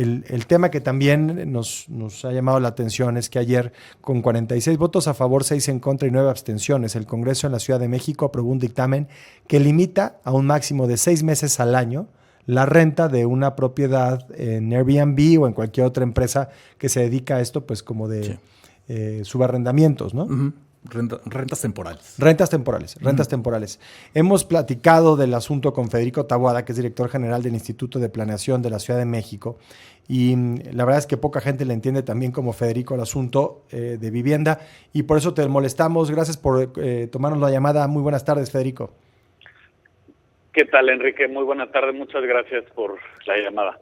el tema que también nos ha llamado la atención es que ayer, con 46 votos a favor, 6 en contra y 9 abstenciones, el Congreso en la Ciudad de México aprobó un dictamen que limita a un máximo de 6 meses al año la renta de una propiedad en Airbnb o en cualquier otra empresa que se dedica a esto, pues como de subarrendamientos, ¿no? Uh-huh. Rentas temporales. Rentas temporales. Hemos platicado del asunto con Federico Taboada, que es director general del Instituto de Planeación de la Ciudad de México, y la verdad es que poca gente le entiende también como Federico el asunto de vivienda, y por eso te molestamos. Gracias por tomarnos la llamada. Muy buenas tardes, Federico. ¿Qué tal, Enrique? Muy buena tarde. Muchas gracias por la llamada.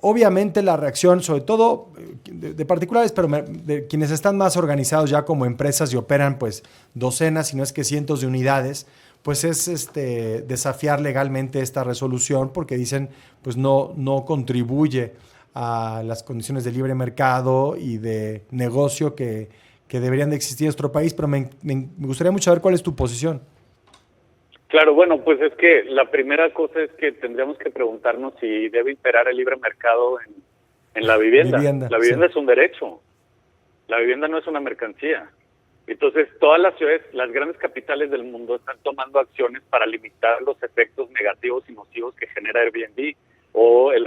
Obviamente la reacción, sobre todo de particulares, pero de quienes están más organizados ya como empresas y operan pues docenas, si no es que cientos de unidades, pues es desafiar legalmente esta resolución porque dicen pues no contribuye a las condiciones de libre mercado y de negocio que deberían de existir en nuestro país, pero me gustaría mucho saber cuál es tu posición. Claro, bueno, pues es que la primera cosa es que tendríamos que preguntarnos si debe imperar el libre mercado en la vivienda. La vivienda es un derecho. La vivienda no es una mercancía. Entonces, todas las ciudades, las grandes capitales del mundo están tomando acciones para limitar los efectos negativos y nocivos que genera Airbnb o el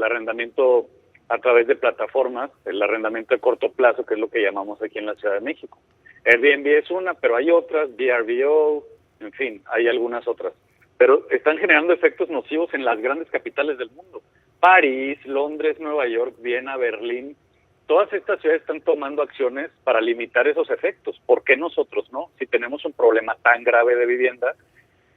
arrendamiento a través de plataformas, el arrendamiento de corto plazo, que es lo que llamamos aquí en la Ciudad de México. Airbnb es una, pero hay otras, VRBO, en fin, hay algunas otras. Pero están generando efectos nocivos en las grandes capitales del mundo. París, Londres, Nueva York, Viena, Berlín. Todas estas ciudades están tomando acciones para limitar esos efectos. ¿Por qué nosotros no? Si tenemos un problema tan grave de vivienda,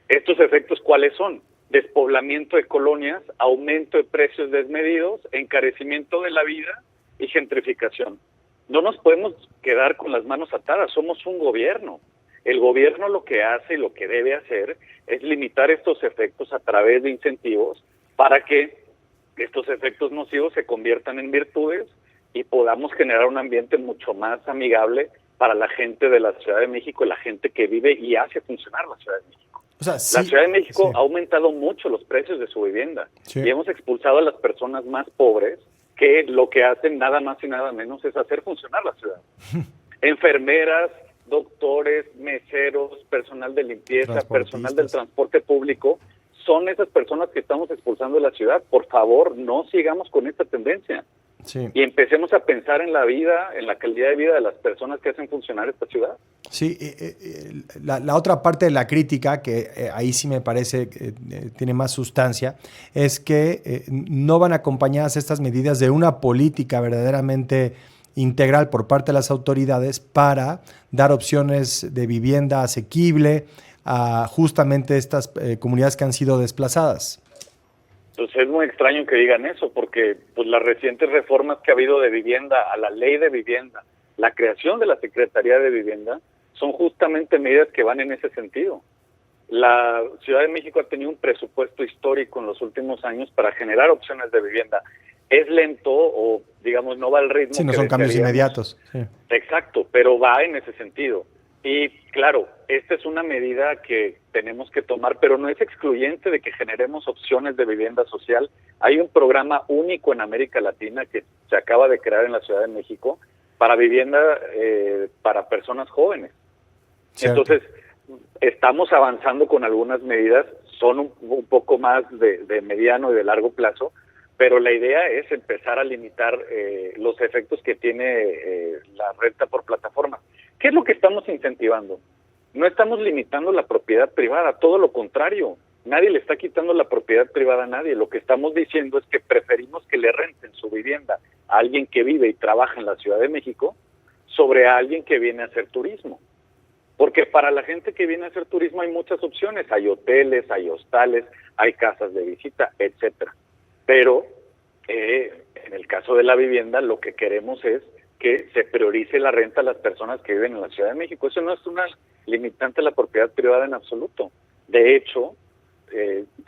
¿estos efectos cuáles son? Despoblamiento de colonias, aumento de precios desmedidos, encarecimiento de la vida y gentrificación. No nos podemos quedar con las manos atadas, somos un gobierno. El gobierno lo que hace y lo que debe hacer es limitar estos efectos a través de incentivos para que estos efectos nocivos se conviertan en virtudes y podamos generar un ambiente mucho más amigable para la gente de la Ciudad de México, la gente que vive y hace funcionar la Ciudad de México. O sea, la Ciudad de México ha aumentado mucho los precios de su vivienda y hemos expulsado a las personas más pobres que lo que hacen nada más y nada menos es hacer funcionar la ciudad. Enfermeras, doctores, meseros, personal de limpieza, personal del transporte público, son esas personas que estamos expulsando de la ciudad. Por favor, no sigamos con esta tendencia. Sí. Y empecemos a pensar en la vida, en la calidad de vida de las personas que hacen funcionar esta ciudad. Sí, la otra parte de la crítica, que ahí sí me parece que tiene más sustancia, es que no van acompañadas estas medidas de una política verdaderamente integral por parte de las autoridades para dar opciones de vivienda asequible a justamente estas comunidades que han sido desplazadas. Entonces es muy extraño que digan eso, porque pues las recientes reformas que ha habido de vivienda, a la ley de vivienda, la creación de la Secretaría de Vivienda, son justamente medidas que van en ese sentido. La Ciudad de México ha tenido un presupuesto histórico en los últimos años para generar opciones de vivienda. Es lento o, digamos, no va al ritmo. Sí, no son cambios inmediatos. Sí. Exacto, pero va en ese sentido. Y claro, esta es una medida que tenemos que tomar, pero no es excluyente de que generemos opciones de vivienda social. Hay un programa único en América Latina que se acaba de crear en la Ciudad de México para vivienda para personas jóvenes. Cierto. Entonces, estamos avanzando con algunas medidas, son un poco más de mediano y de largo plazo, pero la idea es empezar a limitar los efectos que tiene la renta por plataforma. ¿Qué es lo que estamos incentivando? No estamos limitando la propiedad privada, todo lo contrario. Nadie le está quitando la propiedad privada a nadie. Lo que estamos diciendo es que preferimos que le renten su vivienda a alguien que vive y trabaja en la Ciudad de México sobre a alguien que viene a hacer turismo. Porque para la gente que viene a hacer turismo hay muchas opciones. Hay hoteles, hay hostales, hay casas de visita, etcétera. Pero en el caso de la vivienda lo que queremos es que se priorice la renta a las personas que viven en la Ciudad de México. Eso no es una limitante a la propiedad privada en absoluto. De hecho,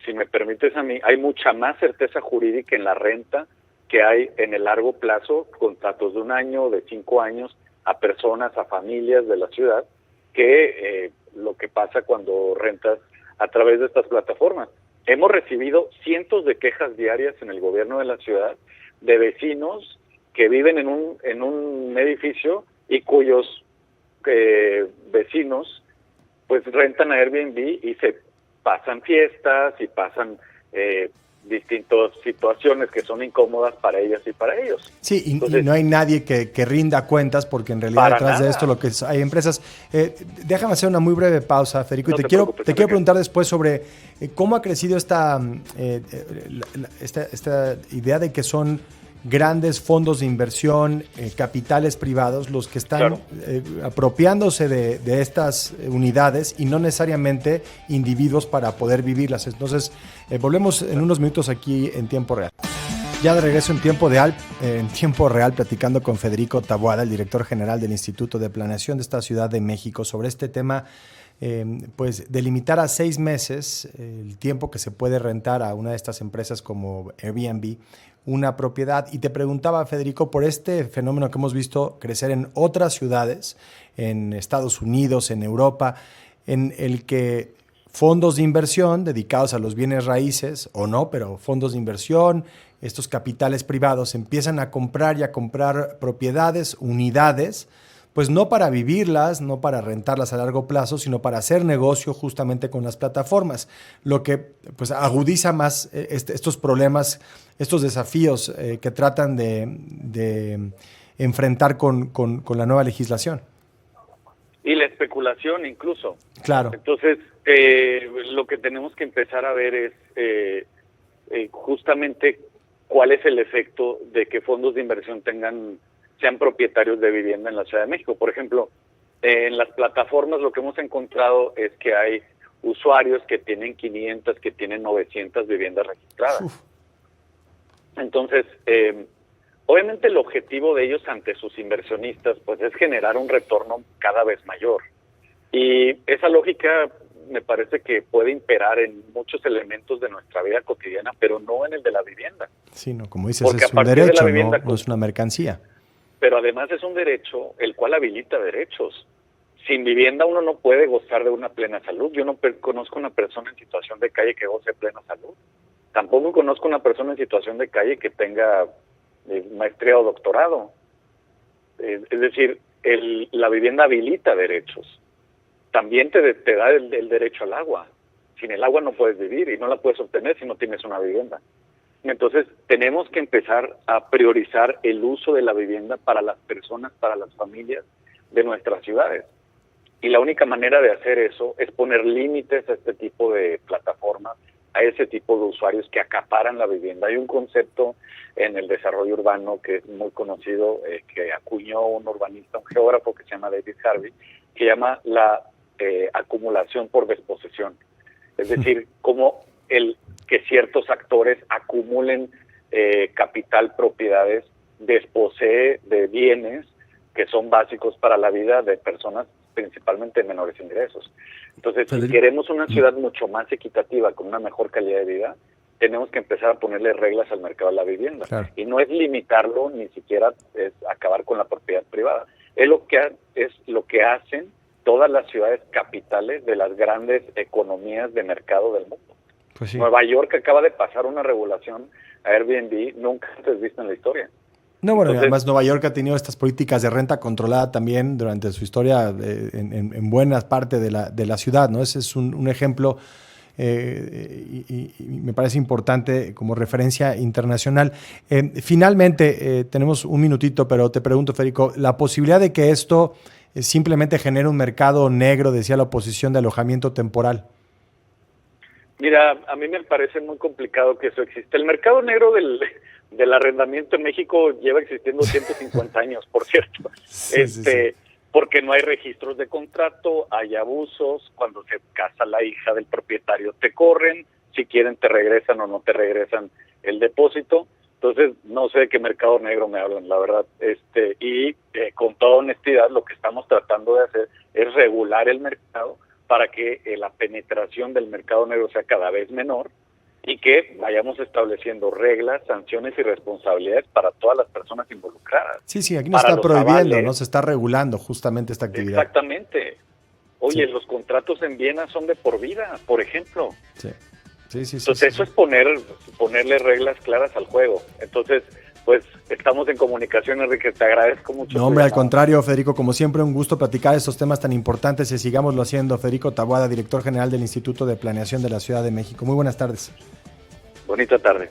si me permites a mí, hay mucha más certeza jurídica en la renta que hay en el largo plazo, contratos de 1 año, de 5 años, a personas, a familias de la ciudad, que lo que pasa cuando rentas a través de estas plataformas. Hemos recibido cientos de quejas diarias en el gobierno de la ciudad de vecinos que viven en un edificio y cuyos vecinos pues rentan a Airbnb y se pasan fiestas y pasan distintas situaciones que son incómodas para ellas y para ellos. Sí, Entonces, y no hay nadie que rinda cuentas, porque en realidad detrás de esto lo que hay empresas. Déjame hacer una muy breve pausa, Federico, no y te quiero preguntar después sobre cómo ha crecido esta idea de que son grandes fondos de inversión, capitales privados, los que están apropiándose de estas unidades y no necesariamente individuos para poder vivirlas. Entonces, volvemos en unos minutos aquí en tiempo real. Ya de regreso en tiempo real, platicando con Federico Taboada, el director general del Instituto de Planeación de esta Ciudad de México, sobre este tema, pues de limitar a 6 meses el tiempo que se puede rentar a una de estas empresas como Airbnb una propiedad. Y te preguntaba, Federico, por este fenómeno que hemos visto crecer en otras ciudades, en Estados Unidos, en Europa, en el que fondos de inversión dedicados a los bienes raíces, o no, pero fondos de inversión, estos capitales privados empiezan a comprar propiedades, unidades, pues no para vivirlas, no para rentarlas a largo plazo, sino para hacer negocio justamente con las plataformas, lo que pues agudiza más estos problemas, estos desafíos que tratan de enfrentar con la nueva legislación. Y la especulación incluso. Claro. Entonces, lo que tenemos que empezar a ver es justamente cuál es el efecto de que fondos de inversión sean propietarios de vivienda en la Ciudad de México. Por ejemplo, en las plataformas lo que hemos encontrado es que hay usuarios que tienen 500, que tienen 900 viviendas registradas. Uf. Entonces, obviamente el objetivo de ellos ante sus inversionistas pues es generar un retorno cada vez mayor. Y esa lógica me parece que puede imperar en muchos elementos de nuestra vida cotidiana, pero no en el de la vivienda. Sí, no, como dices, porque es un derecho, no es una mercancía. Pero además es un derecho el cual habilita derechos. Sin vivienda uno no puede gozar de una plena salud. Yo no conozco una persona en situación de calle que goce de plena salud. Tampoco conozco una persona en situación de calle que tenga maestría o doctorado. Es decir, la vivienda habilita derechos. También te da el derecho al agua. Sin el agua no puedes vivir y no la puedes obtener si no tienes una vivienda. Entonces, tenemos que empezar a priorizar el uso de la vivienda para las personas, para las familias de nuestras ciudades. Y la única manera de hacer eso es poner límites a este tipo de plataformas, a ese tipo de usuarios que acaparan la vivienda. Hay un concepto en el desarrollo urbano que es muy conocido, que acuñó un urbanista, un geógrafo que se llama David Harvey, que llama la acumulación por desposesión. Es decir, como que ciertos actores acumulen capital, propiedades, desposee de bienes que son básicos para la vida de personas, principalmente de menores ingresos. Entonces, si queremos una ciudad mucho más equitativa, con una mejor calidad de vida, tenemos que empezar a ponerle reglas al mercado de la vivienda. Claro. Y no es limitarlo, ni siquiera es acabar con la propiedad privada. Es lo que hacen todas las ciudades capitales de las grandes economías de mercado del mundo. Pues sí. Nueva York acaba de pasar una regulación a Airbnb nunca antes vista en la historia. No, bueno, entonces, además Nueva York ha tenido estas políticas de renta controlada también durante su historia en buenas partes de la ciudad, ¿no? Ese es un ejemplo y me parece importante como referencia internacional. Finalmente, tenemos un minutito, pero te pregunto, Federico, la posibilidad de que esto simplemente genere un mercado negro, decía la oposición, de alojamiento temporal. Mira, a mí me parece muy complicado que eso exista. El mercado negro del arrendamiento en México lleva existiendo 150 años, por cierto. Sí. Porque no hay registros de contrato, hay abusos, cuando se casa la hija del propietario te corren, si quieren te regresan o no te regresan el depósito. Entonces, no sé de qué mercado negro me hablan, la verdad. Con toda honestidad, lo que estamos tratando de hacer es regular el mercado para que la penetración del mercado negro sea cada vez menor y que vayamos estableciendo reglas, sanciones y responsabilidades para todas las personas involucradas. Sí, aquí no está prohibiendo, no se está regulando justamente esta actividad. Exactamente. Oye, los contratos en Viena son de por vida, por ejemplo. Sí. Sí. Entonces eso es ponerle reglas claras al juego. Entonces, pues estamos en comunicación, Enrique, te agradezco mucho. No, hombre, al contrario, Federico, como siempre, un gusto platicar de estos temas tan importantes y sigámoslo haciendo. Federico Taboada, director general del Instituto de Planeación de la Ciudad de México. Muy buenas tardes. Bonita tarde.